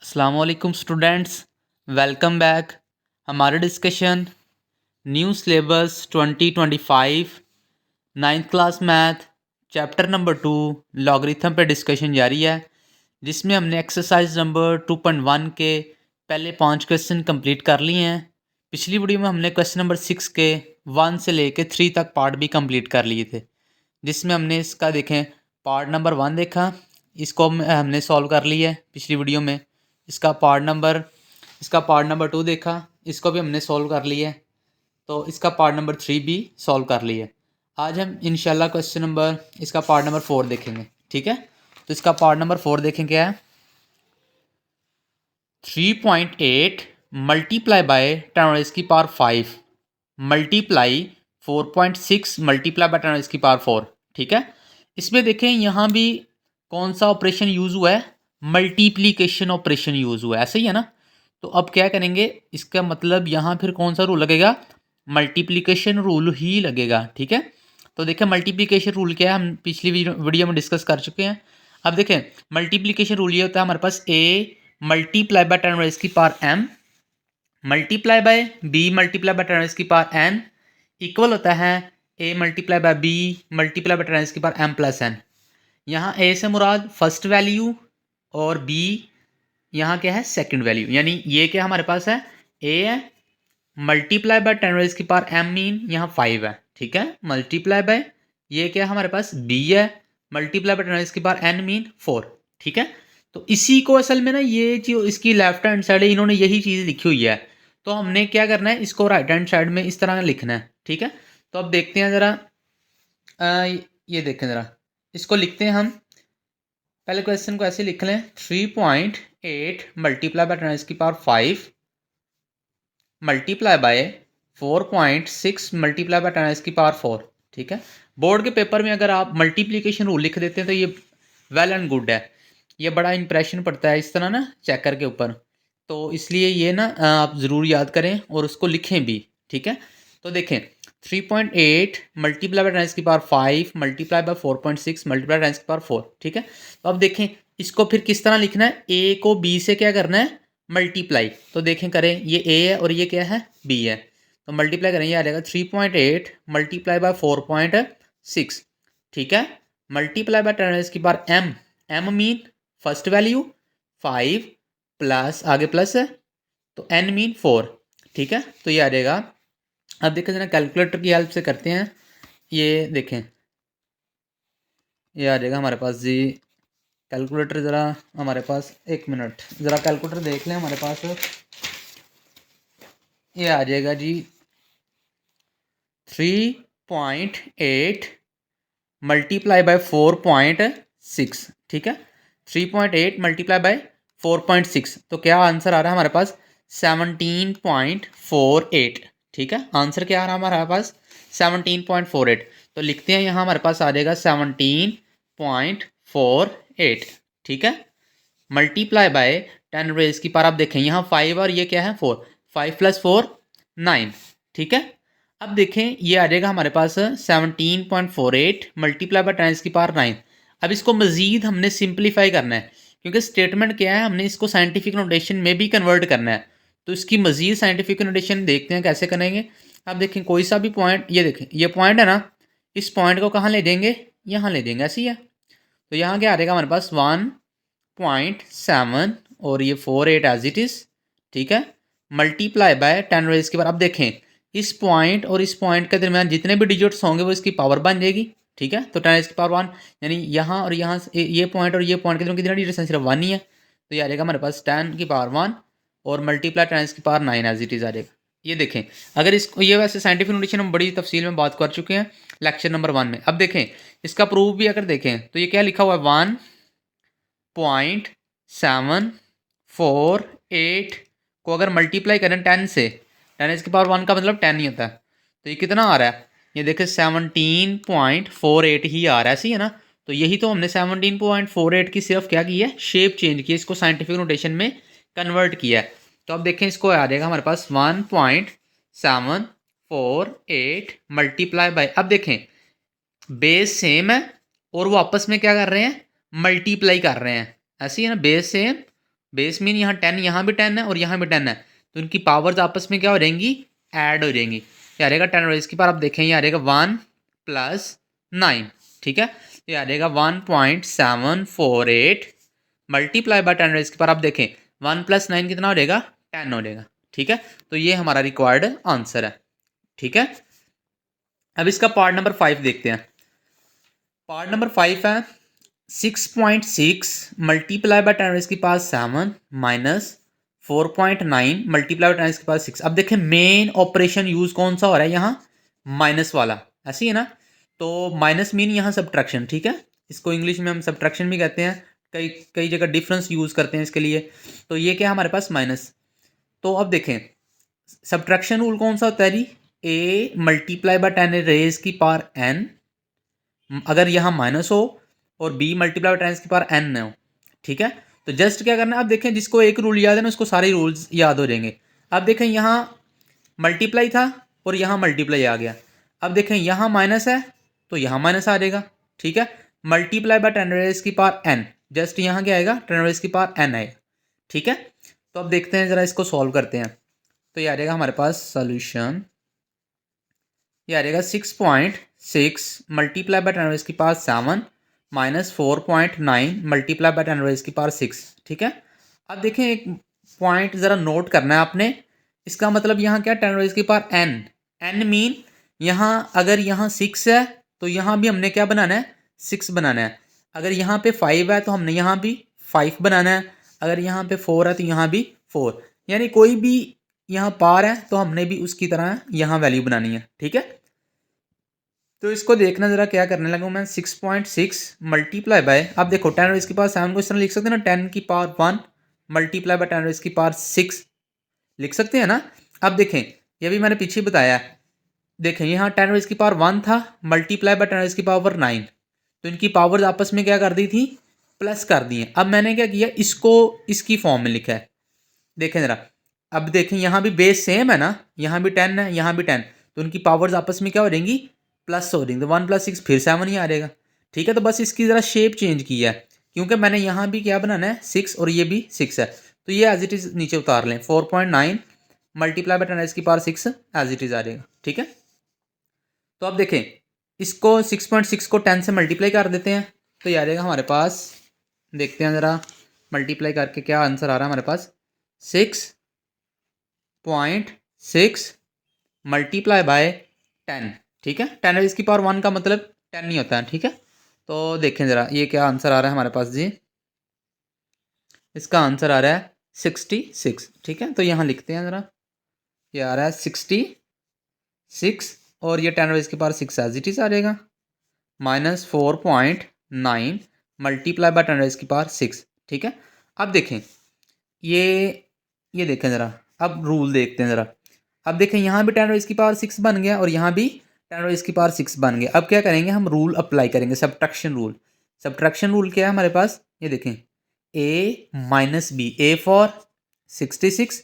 अस्सलामुअलैकुम students, welcome back. हमारे discussion new syllabus 2025 ninth class math chapter number 2 logarithm पे discussion जारी है, जिसमें हमने एक्सरसाइज नंबर 2.1 के पहले 5 क्वेश्चन कंप्लीट कर लिए हैं। पिछली वीडियो में हमने क्वेश्चन नंबर 6 के 1 से लेके 3 तक पार्ट भी कंप्लीट कर लिए थे, जिसमें हमने इसका देखें पार्ट नंबर 1 देखा, इसको हमने सॉल्व कर लिया है पिछली वीडियो में। इसका पार्ट नंबर 2 देखा, इसको भी हमने सॉल्व कर लिया है। तो इसका पार्ट नंबर 3 भी सॉल्व कर लिया है। आज हम इंशाल्लाह क्वेश्चन नंबर इसका पार्ट नंबर 4 देखेंगे, ठीक है। तो इसका पार्ट नंबर 4 देखें क्या है। 3.8 multiply by 10⁵ multiply 4.6 multiply by 10⁴, ठीक है। इसमें देखें यहाँ भी कौन सा ऑपरेशन यूज़ हुआ है, मल्टीप्लिकेशन ऑपरेशन यूज़ हुआ है, ऐसे ही है ना। तो अब क्या करेंगे, इसका मतलब यहाँ फिर कौन सा रूल लगेगा, मल्टीप्लिकेशन रूल ही लगेगा, ठीक है। तो देखें मल्टीप्लिकेशन रूल क्या है, हम पिछली वीडियो में डिस्कस कर चुके हैं। अब देखें मल्टीप्लिकेशन रूल ये होता है हमारे पास a multiply bye 10⁻m multiply by b multiply bye 10⁻n equal होता है a multiply bye b multiply bye 10⁻m plus n। यहाँ a से मुराद फर्स्ट वैल्यू और b यहाँ क्या है, सेकंड वैल्यू। यानी ये क्या हमारे पास है, a है मल्टीप्लाई बाय 10⁻m मीन यहाँ 5 है, ठीक है। मल्टीप्लाई बाय ये क्या हमारे पास b है मल्टीप्लाई बाय 10⁻n मीन 4, ठीक है। तो इसी को असल में ना, ये जो इसकी लेफ्ट हैंड साइड है, इन्होंने यही चीज़ लिखी हुई है। तो हमने क्या करना है, इसको राइट हैंड साइड में इस तरह लिखना है, ठीक है। तो अब देखते हैं ज़रा, ये देखें ज़रा, इसको लिखते हैं हम। पहले क्वेश्चन को ऐसे लिख लें, 3.8 multiply by 10⁵ multiply by 4.6 multiply by 10⁴, ठीक है। बोर्ड के पेपर में अगर आप मल्टीप्लिकेशन रूल लिख देते हैं तो ये वेल एंड गुड है, ये बड़ा इंप्रेशन पड़ता है इस तरह ना चेकर के ऊपर। तो इसलिए ये ना आप ज़रूर याद करें और उसको लिखें भी, ठीक है। तो देखें 3.8 multiply by 10⁵ multiply by 4.6 multiply by 10⁴, ठीक है। तो अब देखें इसको फिर किस तरह लिखना है, a को b से क्या करना है, मल्टीप्लाई। तो देखें करें, ये a है और ये क्या है, b है। तो मल्टीप्लाई करें, ये आ जाएगा 3.8 मल्टीप्लाई बाय 4.6, ठीक है। Multiply by 10⁻m, m mean first value 5 plus आगे प्लस है तो n मीन 4, ठीक है। तो ये आ जाएगा। अब देखें जरा कैलकुलेटर की हेल्प से करते हैं, ये देखें ये आ जाएगा हमारे पास जी कैलकुलेटर। ज़रा हमारे पास, एक मिनट ज़रा कैलकुलेटर देख लें हमारे पास, ये आ जाएगा जी 3.8 मल्टीप्लाई बाय 4.6, ठीक है। 3.8 मल्टीप्लाई बाय 4.6, तो क्या आंसर आ रहा है हमारे पास, 17.48, ठीक है। आंसर क्या आ रहा है हमारे पास, 17.48। तो लिखते हैं यहाँ हमारे पास आ जाएगा 17.48, ठीक है। मल्टीप्लाई बाय 10⁻⁴, आप देखें यहाँ 5 और ये क्या है 4, 5 + 4 9, ठीक है। अब देखें ये आ जाएगा हमारे पास 17.48 मल्टीप्लाई बाय 10⁻⁹। अब इसको मज़ीद हमने सिंप्लीफाई करना है, क्योंकि स्टेटमेंट क्या है, हमने इसको साइंटिफिक नोटेशन में भी कन्वर्ट करना है। तो इसकी मज़ीद साइंटिफिक नोटेशन देखते हैं कैसे करेंगे। अब देखें कोई सा भी पॉइंट, ये देखें ये पॉइंट है ना, इस पॉइंट को कहाँ ले देंगे, यहाँ ले देंगे, ऐसी है। तो यहाँ क्या आ जाएगा हमारे पास 1.7 और ये 48 एज इट इज़, ठीक है। Multiply by 10⁻⁴। अब देखें इस पॉइंट और इस पॉइंट के दरमियान जितने भी डिजिट्स होंगे वो इसकी पावर बन जाएगी, ठीक है। तो 10⁻1 यानी यहाँ और यहाँ ये पॉइंट और ये पॉइंट के दरमियान कितने डिजिट्स हैं, सिर्फ 1 ही है। तो ये आ जाएगा हमारे पास 10⁻1 और मल्टीप्लाई 10⁻9 एज इट इज़ आ जाएगा। ये देखें, अगर इसको, ये वैसे साइंटिफिक नोटेशन हम बड़ी तफसील में बात कर चुके हैं लेक्चर नंबर 1 में। अब देखें इसका प्रूफ भी अगर देखें तो ये क्या लिखा हुआ है, 1.748 को अगर मल्टीप्लाई करें 10 से, 10⁻1 का मतलब 10 ही होता है। तो ये कितना आ रहा है, ये देखें 17.48 ही आ रहा है, ऐसी है ना। तो यही तो हमने 17.48 की सिर्फ क्या की है, शेप चेंज की है, इसको साइंटिफिक नोटेशन में कन्वर्ट किया है। तो अब देखें इसको आ जाएगा हमारे पास 1.748 मल्टीप्लाई बाय, अब देखें बेस सेम है और वो आपस में क्या कर रहे हैं, मल्टीप्लाई कर रहे हैं, ऐसी है ना, बेस सेम बेस मीन यहाँ 10, यहाँ भी 10 है और यहाँ भी 10 है, तो इनकी पावर्स आपस में क्या हो जाएंगी, ऐड हो जाएंगी। ये आ रहेगा 10 रेज़ की पावर, आप देखें ये आ रहेगा 1 + 9, ठीक है। ये आ रहेगा 1.748 मल्टीप्लाई बाय 10 रेज़ की पावर, आप देखें 1 + 9 कितना हो जाएगा, 10 हो जाएगा, ठीक है। तो ये हमारा रिक्वायर्ड आंसर है, ठीक है। अब इसका पार्ट नंबर 5 देखते हैं। पार्ट नंबर 5 है 6.6 मल्टीप्लाई बाय 10 रेज़ की power 7 minus 4.9 multiply by 10 raise की पावर 6। अब देखें मेन ऑपरेशन यूज कौन सा हो रहा है यहाँ, माइनस वाला, ऐसी है ना। तो माइनस मीन यहाँ सब्ट्रैक्शन, ठीक है। इसको इंग्लिश में हम सब्ट्रैक्शन भी कहते हैं, कई कई जगह डिफरेंस यूज करते हैं इसके लिए। तो ये क्या है हमारे पास, माइनस। तो अब देखें सब्ट्रैक्शन रूल कौन सा होता है जी, a मल्टीप्लाई बाय 10 रेज़ की पावर n, अगर यहाँ माइनस हो और b मल्टीप्लाई बाय 10 की पावर n हो, ठीक है। तो जस्ट क्या करना है, अब देखें जिसको एक रूल याद है ना उसको सारे रूल्स याद हो जाएंगे। अब देखें यहाँ मल्टीप्लाई था और यहाँ मल्टीप्लाई आ गया, अब देखें यहाँ माइनस है तो यहाँ माइनस आ जाएगा, ठीक है। मल्टीप्लाई बाय 10 रेज़ की पावर n, जस्ट यहाँ क्या आएगा, 10 रेज़ की पावर n आएगा, ठीक है। तो अब देखते हैं ज़रा इसको सॉल्व करते हैं। तो ये आ जाएगा हमारे पास सोल्यूशन, ये आ जाएगा 6.6 मल्टीप्लाई बाय 10 रेज़ की power 7 minus 4.9 multiply by 10 raise की पावर 6, ठीक है। अब देखें एक पॉइंट ज़रा नोट करना है आपने, इसका मतलब यहाँ क्या, 10 रेज़ की पावर n, n मीन यहाँ अगर यहाँ 6 है तो यहाँ भी हमने क्या बनाना है, 6 बनाना है। अगर यहाँ पे 5 है तो हमने यहाँ भी 5 बनाना है, अगर यहाँ पे 4 है तो यहाँ भी 4, यानी कोई भी यहाँ पार है तो हमने भी उसकी तरह यहाँ वैल्यू बनानी है, ठीक है। तो इसको देखना ज़रा क्या करने लगा मैं, 6.6 मल्टीप्लाई बाय, अब देखो 10 रेज़ की पावर 7 को इस तरह लिख सकते हैं ना, 10 की पावर 1 मल्टीप्लाई बाय 10 रेज़ की पावर 6 लिख सकते हैं ना। अब देखें ये भी मैंने पीछे बताया है, देखें यहाँ 10 रेज़ की पावर 1 था मल्टीप्लाई बाय 10 रेज़ की पावर 9, तो इनकी पावर्स आपस में क्या कर दी थी, प्लस कर दी है। अब मैंने क्या किया, इसको इसकी फॉर्म में लिखा है, देखें ज़रा। अब देखें यहाँ भी बेस सेम है ना, यहाँ भी 10 है यहाँ भी 10, तो उनकी पावर्स आपस में क्या हो जाएंगी, प्लस हो जाएंगी। तो 1 + 6 फिर 7 ही आ जाएगा, ठीक है। तो बस इसकी ज़रा शेप चेंज की है, क्योंकि मैंने यहाँ भी क्या बनाना है 6 और ये भी 6 है, तो ये एज इट इज़ नीचे उतार लें, 4.9 मल्टीप्लाई बाय 10 रेज़ की पावर 6 एज इट इज़ आ जाएगा, ठीक है। तो अब देखें इसको 6.6 को 10 से मल्टीप्लाई कर देते हैं, तो ये आ जाएगा हमारे पास, देखते हैं ज़रा मल्टीप्लाई करके क्या आंसर आ रहा है हमारे पास, 6.6 मल्टीप्लाई बाय 10, ठीक है। 10 रेज़ की पावर 1 का मतलब 10 नहीं होता है, ठीक है। तो देखें ज़रा ये क्या आंसर आ रहा है हमारे पास जी, इसका आंसर आ रहा है 66, ठीक है। तो यहाँ लिखते हैं ज़रा, ये आ रहा है 66 और ये 10 रेज़ की पावर 6 एज इट इज़ आ जाएगा, माइनस 4.9 मल्टीप्लाई बाय 10 रेज़ की पावर 6, ठीक है। अब देखें ये देखें ज़रा, अब रूल देखते हैं ज़रा। अब देखें यहाँ भी 10 रेज़ की पावर 6 बन गया और यहाँ भी 10 रेज़ की पावर 6 बन गया। अब क्या करेंगे, हम रूल अप्लाई करेंगे, सब्ट्रैक्शन रूल। सब्ट्रैक्शन रूल क्या है हमारे पास, ये देखें a minus B, a for 66,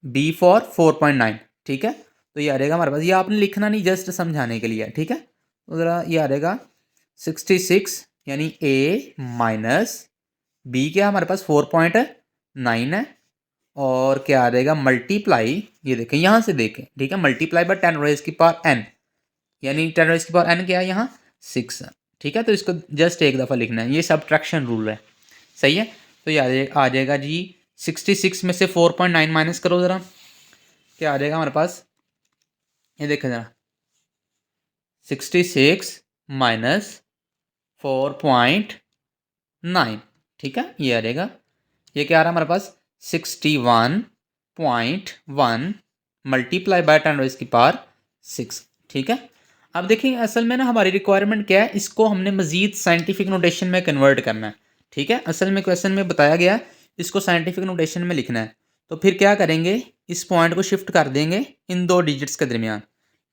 b for 4.9, ठीक है। तो ये आ जाएगा हमारे पास, ये आपने लिखना नहीं, जस्ट समझाने के लिए, ठीक है। तो ज़रा ये आ जाएगा 66 यानी a माइनस b क्या हमारे पास 4.9 है, और क्या आ जाएगा मल्टीप्लाई, ये देखें यहाँ से देखें, ठीक है, मल्टीप्लाई बाय 10 रेज़ की पावर n, यानी 10 रेज़ की पावर n क्या है यहाँ 6 है, ठीक है। तो इसको जस्ट एक दफ़ा लिखना है, ये सब्ट्रैक्शन रूल है, सही है। तो ये आ जाएगा जी 66 में से 4.9 माइनस करो ज़रा, क्या आ जाएगा हमारे पास, ये देखें ज़रा 66 माइनस 4.9, ठीक है, ये आ जाएगा। ये क्या आ रहा है हमारे पास 61.1 मल्टीप्लाई बाय 10 रेज़ की पावर 6, ठीक है। अब देखिए असल में ना हमारी रिक्वायरमेंट क्या है, इसको हमने मज़ीद साइंटिफिक नोटेशन में कन्वर्ट करना है, ठीक है। असल में क्वेश्चन में बताया गया इसको साइंटिफिक नोटेशन में लिखना है, तो फिर क्या करेंगे, इस पॉइंट को शिफ्ट कर देंगे इन दो डिजिट्स के दरमियान,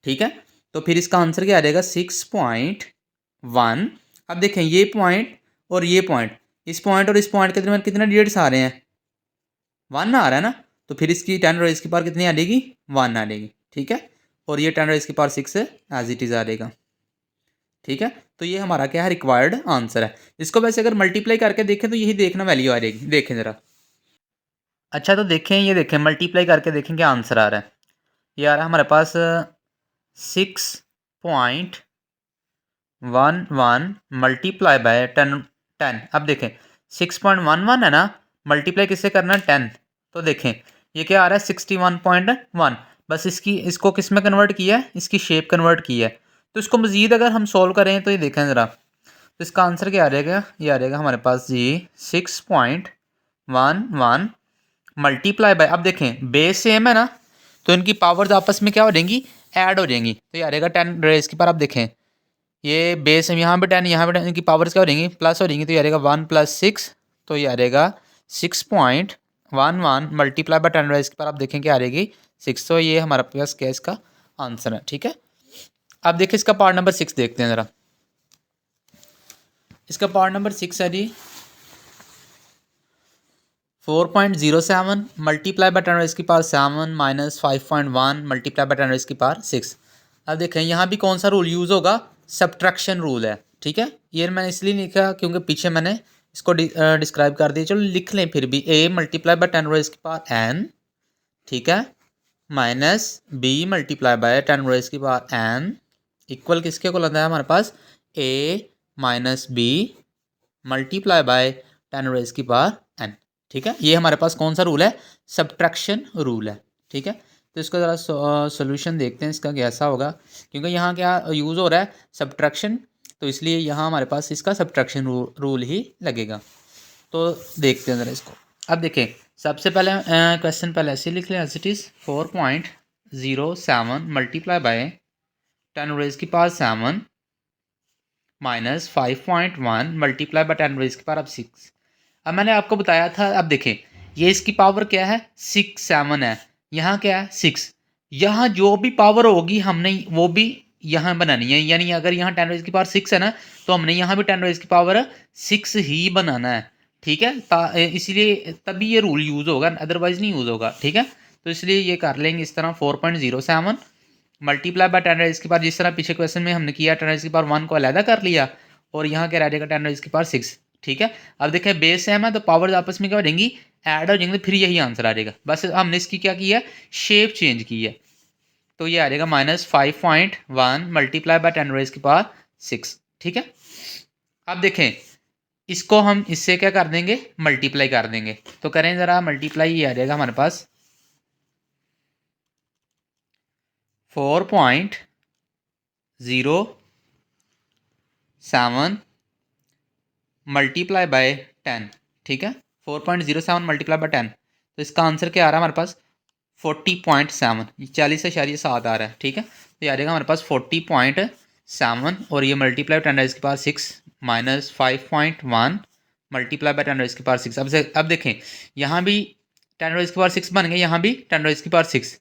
ठीक है। तो फिर इसका आंसर क्या आ जाएगा 6.1। अब देखें ये पॉइंट और ये पॉइंट, इस पॉइंट और इस पॉइंट के दरमियान कितने डिजिट्स आ रहे हैं, 1 आ रहा है ना, तो फिर इसकी 10 रेज़ की पावर कितनी आ जाएगी, 1 आ जाएगी, ठीक है। और ये 10 रेज़ की पावर 6 एज इट इज़ आ जाएगा, ठीक है। तो ये हमारा क्या है, रिक्वायर्ड आंसर है। इसको वैसे अगर मल्टीप्लाई करके देखें तो यही देखना वैल्यू आ जाएगी, देखें ज़रा अच्छा तो देखें, ये देखें मल्टीप्लाई करके देखें क्या आंसर आ रहा है। ये आ रहा है हमारे पास 6.11 मल्टीप्लाई बाय 10। अब देखें 6.11 है ना, मल्टीप्लाई किससे करना है 10। तो देखें ये क्या आ रहा है 61.1। बस इसको किस में कन्वर्ट किया है, इसकी शेप कन्वर्ट की है। तो इसको मज़ीद अगर हम सॉल्व करें तो ये देखें ज़रा, तो इसका आंसर क्या आ रहेगा, ये आ रहेगा हमारे पास जी 6.11 मल्टीप्लाई बाय, अब देखें बेस सेम है ना, तो इनकी पावर्स आपस में क्या हो जाएंगी, ऐड हो जाएंगी। तो ये आ रहेगा 10 रेज़ की पावर। अब देखें ये बेस यहाँ पे 10, यहाँ पे 10, इनकी पावर्स क्या हो जाएंगी, प्लस हो जाएंगी। तो ये आ रहेगा 1 + 6, तो ये आ रहेगा 6.11 मल्टीप्लाई बाय 10 रेज़ की पावर। आप देखें क्या आ रहेगी 6। तो ये हमारे पास क्या इसका आंसर है, ठीक है। अब देखिए इसका पार्ट नंबर 6 देखते हैं ज़रा। इसका पार्ट नंबर 6 है जी 4.07 मल्टीप्लाई बाय 10 रेज़ की power 7 minus 5.1 multiply by 10 raise की पावर 6। अब देखें यहाँ भी कौन सा रूल यूज़ होगा, सब्ट्रैक्शन रूल है, ठीक है। ये मैंने इसलिए लिखा क्योंकि पीछे मैंने इसको डिस्क्राइब कर दिया। चलो लिख लें फिर भी, a मल्टीप्लाई बाय 10 रेज़ की पावर n, ठीक है, minus b multiply by 10 raise की पावर n इक्वल किसके को लगता है हमारे पास a minus b multiply by 10 raise की पावर n, ठीक है। ये हमारे पास कौन सा रूल है, सब्ट्रैक्शन रूल है, ठीक है। तो इसका ज़रा सोल्यूशन देखते हैं इसका कैसा होगा, क्योंकि यहाँ क्या यूज़ हो रहा है सब्ट्रैक्शन, तो इसलिए यहाँ हमारे पास इसका सब्ट्रैक्शन रूल ही लगेगा। तो देखते हैं ज़रा इसको। अब देखें सबसे पहले क्वेश्चन पहले ऐसे लिख लें as it is 4.07 multiply by 10 raise की power 7 minus 5.1 multiply by 10 raise की पावर अब 6। अब मैंने आपको बताया था, अब देखें ये इसकी पावर क्या है 6 7 है, यहाँ क्या है 6, यहाँ जो भी पावर होगी हमने वो भी यहाँ बनानी है। यानी अगर यहाँ 10 रेज़ की पावर 6 है ना, तो हमने यहाँ भी 10 रेज़ की पावर 6 ही बनाना है, ठीक है। इसीलिए तभी ये रूल यूज़ होगा, अदरवाइज नहीं यूज़ होगा, ठीक है। तो इसलिए ये कर लेंगे इस तरह 4.07 मल्टीप्लाई बाय 10 रेज़ की पावर, जिस तरह पीछे क्वेश्चन में हमने किया 10 रेज़ की पावर 1 को अलहदा कर लिया, और यहाँ क्या रह जाएगा 10 रेज़ की पावर 6, ठीक है। अब देखें बेस सेम है तो पावर्स आपस में क्या हो जाएंगी, ऐड हो जाएंगे, फिर यही आंसर आ जाएगा। बस हमने इसकी क्या की है, शेप चेंज की है। तो ये आ जाएगा माइनस 5.1 मल्टीप्लाई बाय 10 रेज़ की पावर 6, ठीक है। अब देखें इसको हम इससे क्या कर देंगे, मल्टीप्लाई कर देंगे। तो करें ज़रा मल्टीप्लाई, ये आ जाएगा हमारे पास 4.07 मल्टीप्लाई बाय 10, ठीक है। 4.07 मल्टीप्लाई बाय 10, तो इसका आंसर क्या आ रहा है हमारे पास 40.7, 40.7 आ रहा है, ठीक है। तो ये आ जाएगा हमारे पास 40.7, और ये मल्टीप्लाई 10 रेज़ की power 6 minus 5.1 multiply by 10 raise की पावर 6। अब देखें यहाँ भी 10 रेज़ की पावर 6 बन गए, यहाँ भी 10 रेज़ की पावर 6।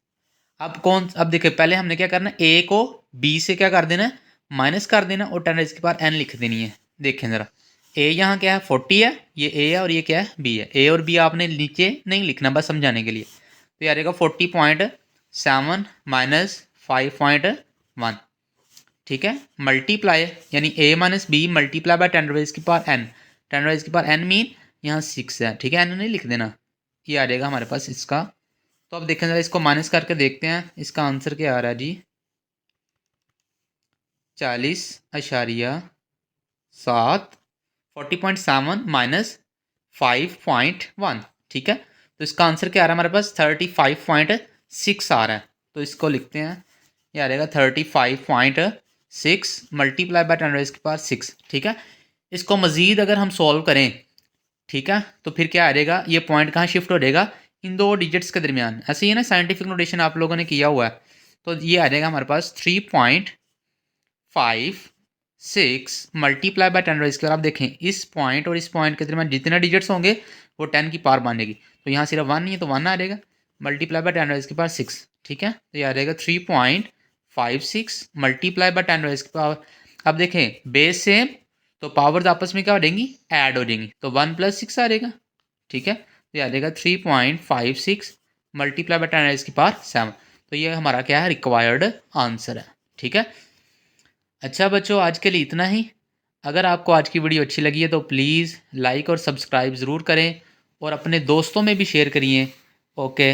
अब देखें पहले हमने क्या करना है, ए को बी से क्या कर देना है, माइनस कर देना, और 10 रेज़ की पावर n लिख देनी है। देखें ज़रा ए यहाँ क्या है 40 है, ये ए है और ये क्या है बी है। ए और बी आपने नीचे नहीं लिखना, बस समझाने के लिए। तो ये आ जाएगा 40.7 माइनस 5.1, ठीक है, मल्टीप्लाई यानी a minus b multiply by 10 raise की पावर n। 10 रेज़ की पावर n मीन यहाँ 6 है, ठीक है, n नहीं लिख देना। ये आ जाएगा हमारे पास इसका। तो अब देखें ज़रा इसको माइनस करके देखते हैं, इसका आंसर क्या आ रहा है जी 40.7 40.7 माइनस 5.1, ठीक है। तो इसका आंसर क्या आ रहा है हमारे पास 35.6 आ रहा है। तो इसको लिखते हैं, ये आ रहेगा 35.6 मल्टीप्लाई बाय 10 रेज़ की पावर 6, ठीक है। इसको मज़ीद अगर हम सॉल्व करें, ठीक है, तो फिर क्या आ जाएगा, ये पॉइंट कहाँ शिफ्ट हो जाएगा, इन दो डिजिट्स के दरमियान। ऐसे ही है ना साइंटिफिक नोटेशन आप लोगों ने किया हुआ है। तो ये आ जाएगा हमारे पास 3.56 मल्टीप्लाई बाय 10 रेज़ की पावर। आप देखें इस पॉइंट और इस पॉइंट के दरमियान जितने डिजिट्स होंगे वो 10 की पावर बनेगी। तो यहाँ सिर्फ 1 नहीं है तो 1 आ जाएगा, मल्टीप्लाई बाय 10 रेज़ की पावर 6, ठीक है। तो ये आ जाएगा 3.56 मल्टीप्लाई बाय 10 रेज़ की पावर। अब देखें बेस सेम तो पावर्स आपस में क्या हो जाएंगी, ऐड हो जाएंगी, तो 1 + 6 आ जाएगा, ठीक है। तो ये आ जाएगा 3.56 मल्टीप्लाई बाय 10 रेज़ की पावर 7। तो ये हमारा क्या है, रिक्वायर्ड आंसर है, ठीक है। अच्छा बच्चों आज के लिए इतना ही। अगर आपको आज की वीडियो अच्छी लगी है तो प्लीज़ लाइक और सब्सक्राइब ज़रूर करें, और अपने दोस्तों में भी शेयर करिए ओके।